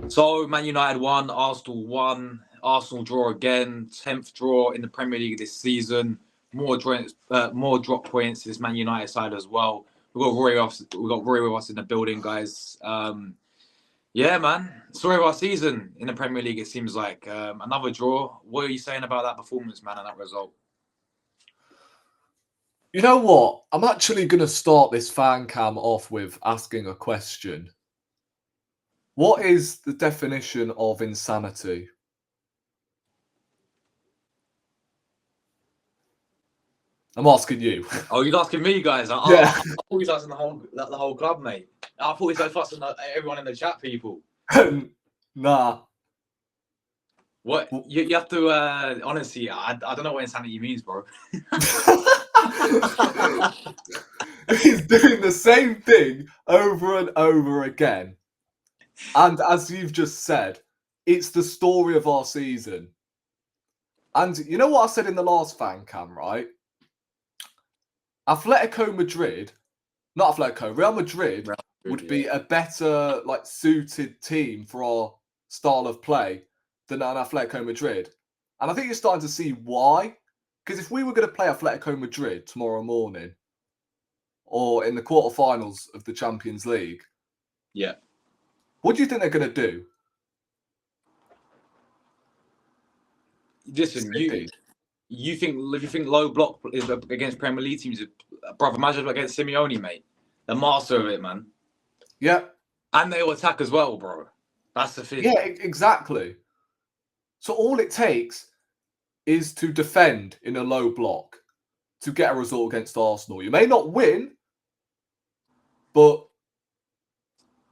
So Man United won, Arsenal won, Arsenal draw again, 10th draw in the Premier League this season. More drop points to this Man United side as well. We got Roy with us in the building, guys. Yeah, man. Story of our season in the Premier League. It seems like another draw. What are you saying about that performance, man, and that result? You know what? I'm actually going to start this fan cam off with asking a question. What is the definition of insanity? I'm asking you. Oh, you're asking me, guys. Yeah. I thought he's asking the whole club, mate. I thought he's asking everyone in the chat, people. Nah. What you have to honestly, I don't know what insanity means, bro. He's doing the same thing over and over again. And as you've just said, it's the story of our season. And you know what I said in the last fan cam, right? Real Madrid would be a better suited team for our style of play than an Atletico Madrid. And I think you're starting to see why. Because if we were going to play Atletico Madrid tomorrow morning, or in the quarterfinals of the Champions League, yeah, what do you think they're going to do? Listen, you think if you think low block is against Premier League teams, brother, imagine against Simeone, mate, the master of it, man. Yeah, and they'll attack as well, bro. That's the thing. Yeah, exactly. So all it takes is to defend in a low block to get a result against Arsenal. You may not win, but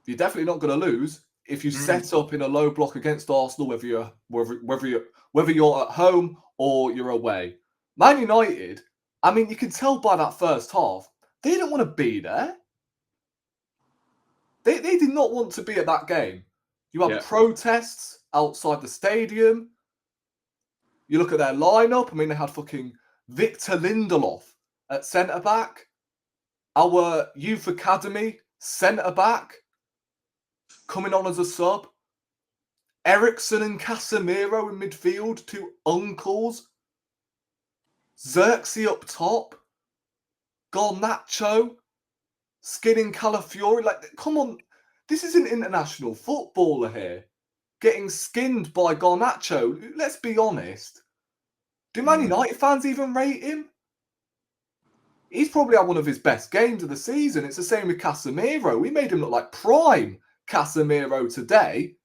you're definitely not going to lose if you set up in a low block against Arsenal, whether you're at home or you're away. Man United, I mean, you can tell by that first half, they didn't want to be there. They did not want to be at that game. You had protests outside the stadium. You look at their lineup. I mean, they had fucking Victor Lindelof at centre back. Our youth academy centre back coming on as a sub. Eriksen and Casemiro in midfield, two uncles. Xerxes up top. Garnacho skinning Calafiori. Come on, this is an international footballer here getting skinned by Garnacho. Let's be honest. Do Man United fans even rate him? He's probably had one of his best games of the season. It's the same with Casemiro. We made him look like prime Casemiro today.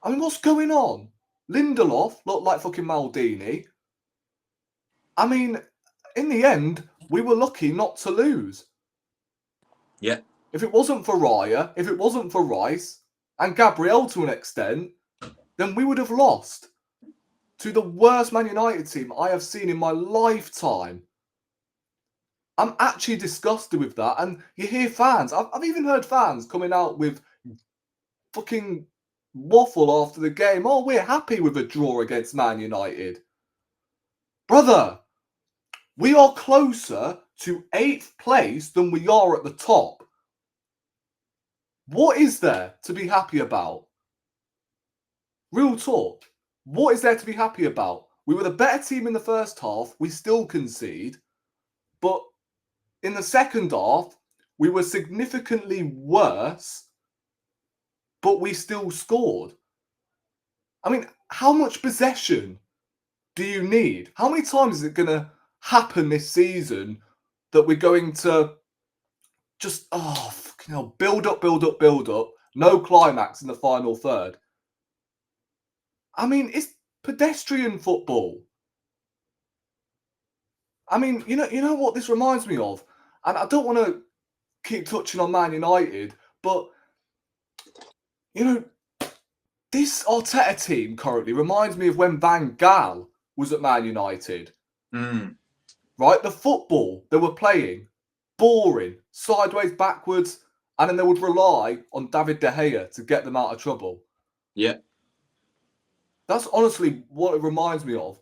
I mean, what's going on? Lindelof looked like fucking Maldini. I mean, in the end, we were lucky not to lose. Yeah. If it wasn't for Raya, if it wasn't for Rice, and Gabriel to an extent, then we would have lost to the worst Man United team I have seen in my lifetime. I'm actually disgusted with that. And you hear fans, I've even heard fans coming out with fucking waffle after the game. Oh, we're happy with a draw against Man United. Brother, we are closer to 8th place than we are at the top. What is there to be happy about? Real talk. What is there to be happy about? We were the better team in the first half. We still concede. But in the second half, we were significantly worse, but we still scored. I mean, how much possession do you need? How many times is it going to happen this season that we're going to just, fucking hell, build up, no climax in the final third? I mean, it's pedestrian football. I mean, you know what this reminds me of? And I don't want to keep touching on Man United, but, you know, this Arteta team currently reminds me of when Van Gaal was at Man United. Right? The football they were playing, boring, sideways, backwards, and then they would rely on David De Gea to get them out of trouble. Yeah. That's honestly what it reminds me of.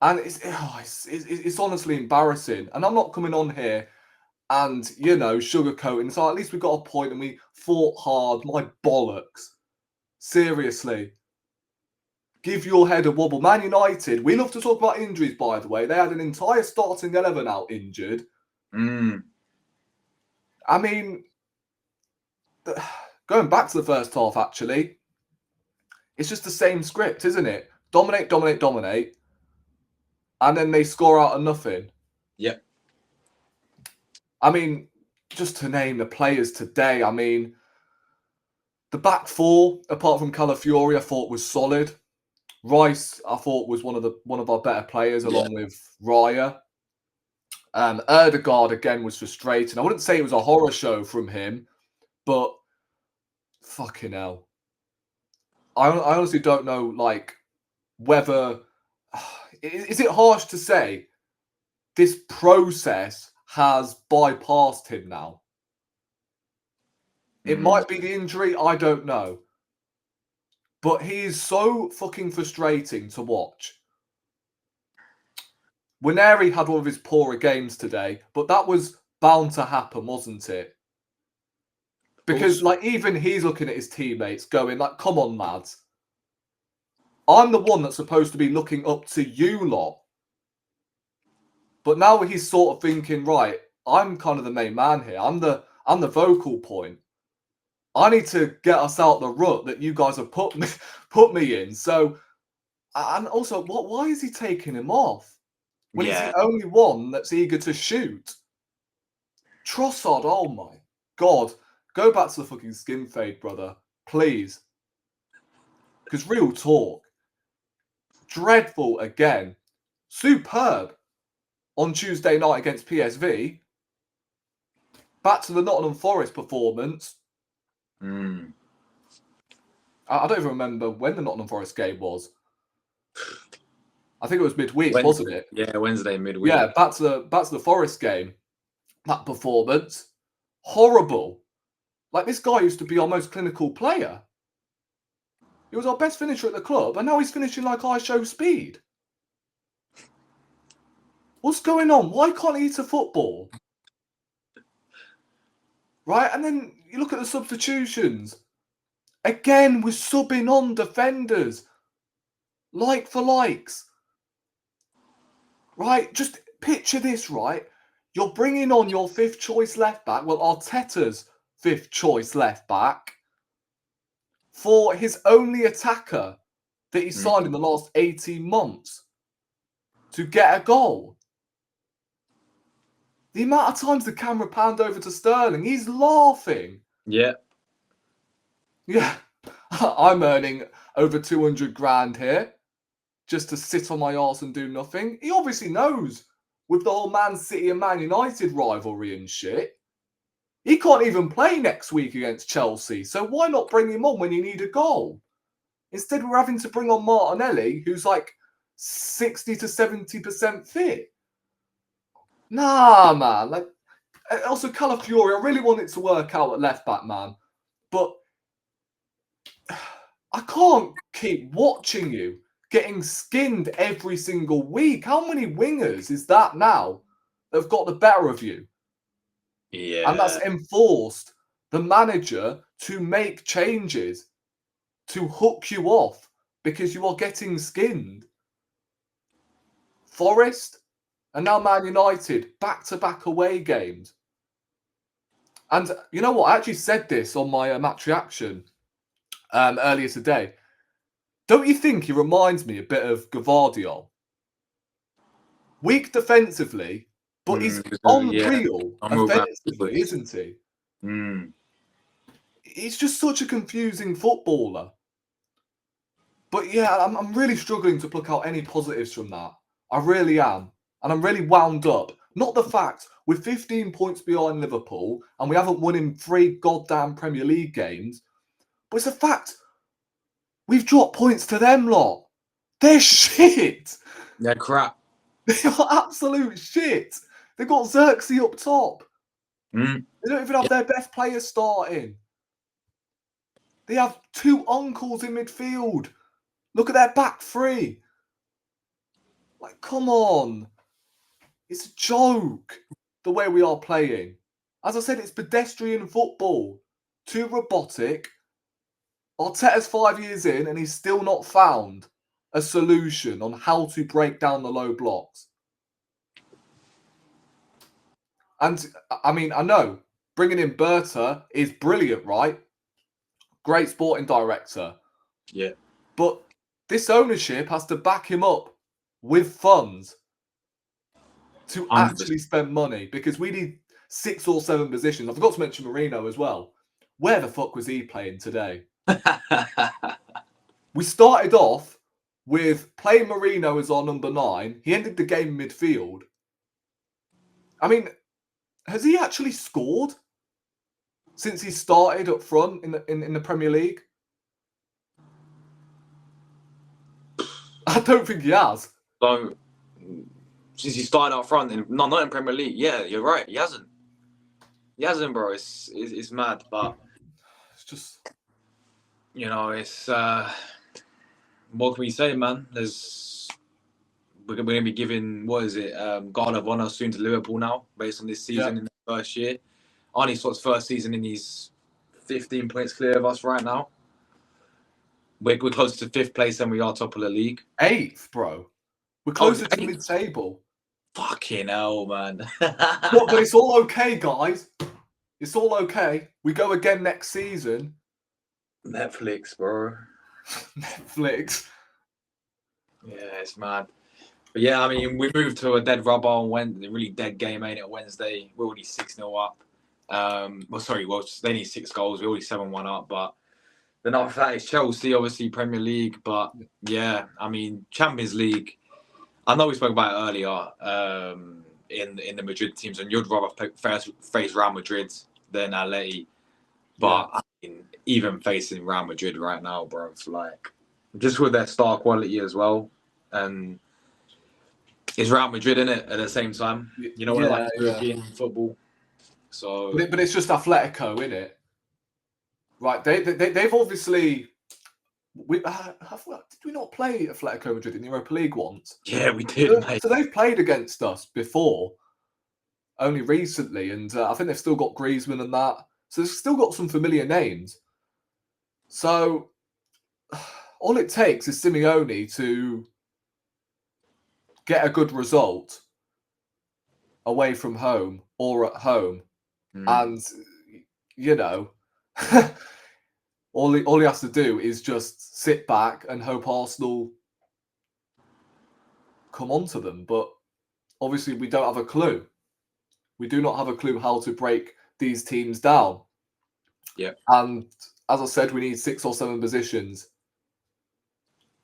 And it's honestly embarrassing. And I'm not coming on here and, sugarcoating. So at least we got a point and we fought hard. My bollocks. Seriously. Give your head a wobble. Man United, we love to talk about injuries, by the way. They had an entire starting 11 out injured. I mean, going back to the first half, actually, it's just the same script, isn't it? Dominate, dominate, dominate. And then they score out of nothing. Yep. I mean, just to name the players today, I mean, the back four, apart from Calafiori, I thought was solid. Rice, I thought, was one of our better players, along with Raya. Erdegaard, again, was frustrating. I wouldn't say it was a horror show from him, but fucking hell. I honestly don't know, like, whether... Is it harsh to say this process has bypassed him now? It might be the injury, I don't know. But he is so fucking frustrating to watch. Winery had one of his poorer games today, but that was bound to happen, wasn't it? Because, like, even he's looking at his teammates going, like, come on, lads. I'm the one that's supposed to be looking up to you lot. But now he's sort of thinking, right, I'm kind of the main man here. I'm the vocal point. I need to get us out the rut that you guys have put me in. So, and also, why is he taking him off when he's the only one that's eager to shoot? Trossard, oh my God, go back to the fucking skin fade, brother, please. Because real talk, dreadful again, superb on Tuesday night against PSV. Back to the Nottingham Forest performance. I don't even remember when the Nottingham Forest game was. I think it was midweek, wasn't it? Yeah, Wednesday, midweek. Yeah, back to the Forest game. That performance, horrible. Like, this guy used to be our most clinical player. He was our best finisher at the club, and now he's finishing like I show speed. What's going on? Why can't he hit a football? Right, and then you look at the substitutions. Again, we're subbing on defenders. Like for likes. Right, just picture this, right? You're bringing on your fifth choice left back, well, Arteta's fifth choice left back, for his only attacker that he signed in the last 18 months to get a goal. The amount of times the camera panned over to Sterling, he's laughing. Yeah. Yeah. I'm earning over 200 grand here just to sit on my arse and do nothing. He obviously knows with the whole Man City and Man United rivalry and shit. He can't even play next week against Chelsea, so why not bring him on when you need a goal? Instead, we're having to bring on Martinelli, who's like 60 to 70% fit. Nah, man. Like, also, Calafiori, I really want it to work out at left back, man. But I can't keep watching you getting skinned every single week. How many wingers is that now that have got the better of you? Yeah. And that's enforced the manager to make changes to hook you off because you are getting skinned. Forest and now Man United, back-to-back away games. And you know what? I actually said this on my match reaction earlier today. Don't you think he reminds me a bit of Gvardiol? Weak defensively, but he's unreal offensively, isn't he? He's just such a confusing footballer. But yeah, I'm really struggling to pluck out any positives from that. I really am. And I'm really wound up. Not the fact we're 15 points behind Liverpool and we haven't won in 3 goddamn Premier League games, but it's the fact we've dropped points to them lot. They're shit. They're crap. They are absolute shit. They've got Xerxes up top. They don't even have their best players starting. They have 2 uncles in midfield. Look at their back three. Like, come on. It's a joke, the way we are playing. As I said, it's pedestrian football. Too robotic. Arteta's 5 years in and he's still not found a solution on how to break down the low blocks. And I mean, I know bringing in Berta is brilliant, right? Great sporting director. Yeah. But this ownership has to back him up with funds to 100%. actually spend money, because we need 6 or 7 positions. I forgot to mention Marino as well. Where the fuck was he playing today? We started off with playing Marino as our number 9. He ended the game midfield. I mean, has he actually scored since he started up front in the Premier League? I don't think he has. So, since he started up front, not in Premier League, yeah, you're right. He hasn't. He hasn't, bro. It's mad, but It's just, you know, it's what can we say, man? We're gonna be giving, what is it, Guard of Honor soon to Liverpool now, based on this season in the first year. Arne Slott's first season and he's 15 points clear of us right now. We're closer to 5th place than we are top of the league. 8th, bro. We're closer to mid-table. Fucking hell, man. But it's all okay, guys. It's all okay. We go again next season. Netflix, bro. Netflix. Yeah, it's mad. But yeah, I mean, we moved to a dead rubber on Wednesday. Really dead game, ain't it? Wednesday. We're already 6-0 up. They need 6 goals. We're already 7-1 up. But then after that, it's Chelsea, obviously, Premier League. But yeah, I mean, Champions League. I know we spoke about it earlier in the Madrid teams, and you'd rather face Real Madrid than Atleti. But I mean, even facing Real Madrid right now, bro, it's like just with their star quality as well, and it's Real Madrid in it at the same time. You know, like European football. So, but it's just Atletico, isn't it? Right? They've obviously. Did we not play Atletico Madrid in the Europa League once? Yeah, we did, mate. So they've played against us before, only recently, and I think they've still got Griezmann and that. So they've still got some familiar names. So all it takes is Simeone to get a good result away from home or at home, and you know. All he has to do is just sit back and hope Arsenal come onto them. But obviously, we don't have a clue. We do not have a clue how to break these teams down. Yeah. And as I said, we need 6 or 7 positions.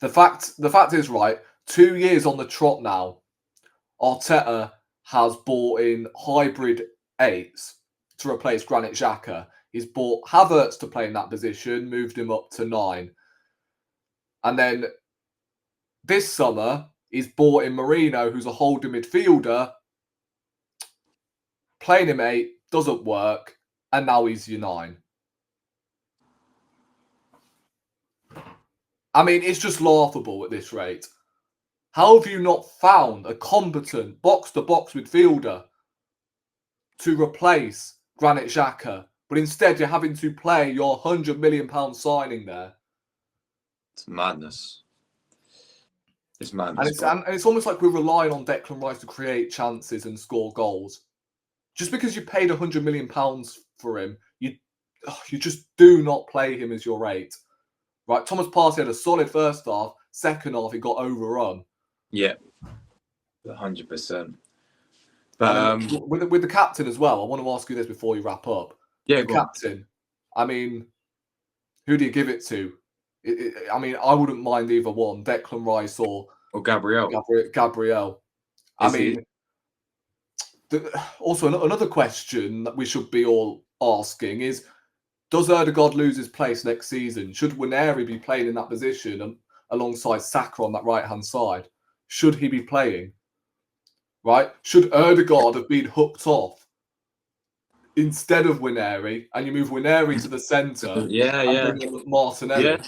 The fact is, right, 2 years on the trot now, Arteta has bought in hybrid 8s to replace Granit Xhaka. He's bought Havertz to play in that position, moved him up to 9. And then this summer, he's bought in Marino, who's a holding midfielder, playing him 8, doesn't work, and now he's your 9. I mean, it's just laughable at this rate. How have you not found a competent box-to-box midfielder to replace Granit Xhaka? But instead, you're having to play your £100 million signing there. It's madness. It's madness. And it's almost like we're relying on Declan Rice to create chances and score goals. Just because you paid £100 million for him, you just do not play him as your 8. Right? Thomas Partey had a solid first half. Second half, he got overrun. Yeah, 100%. But with the captain as well, I want to ask you this before you wrap up. Yeah, the captain. I mean, who do you give it to? I mean, I wouldn't mind either one, Declan Rice or Gabriel. Gabriel. I mean, also another question that we should be all asking is: does Ødegaard lose his place next season? Should Waneri be playing in that position alongside Saka on that right-hand side? Should he be playing? Right? Should Ødegaard have been hooked off instead of Waneri, and you move Waneri to the centre? Bring in Martinelli.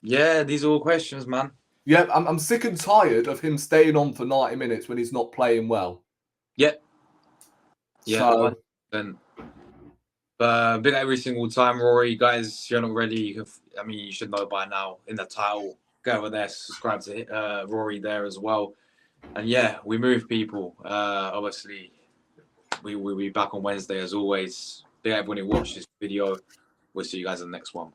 Yeah, these are all questions, man. Yeah, I'm sick and tired of him staying on for 90 minutes when he's not playing well. Yeah. So, But been every single time, Rory. Guys, if you're not ready, you should know by now in the title. Go over there, subscribe to Rory there as well. And yeah, we move people. Obviously, we'll be back on Wednesday as always. Big everyone who watched this video. We'll see you guys in the next one.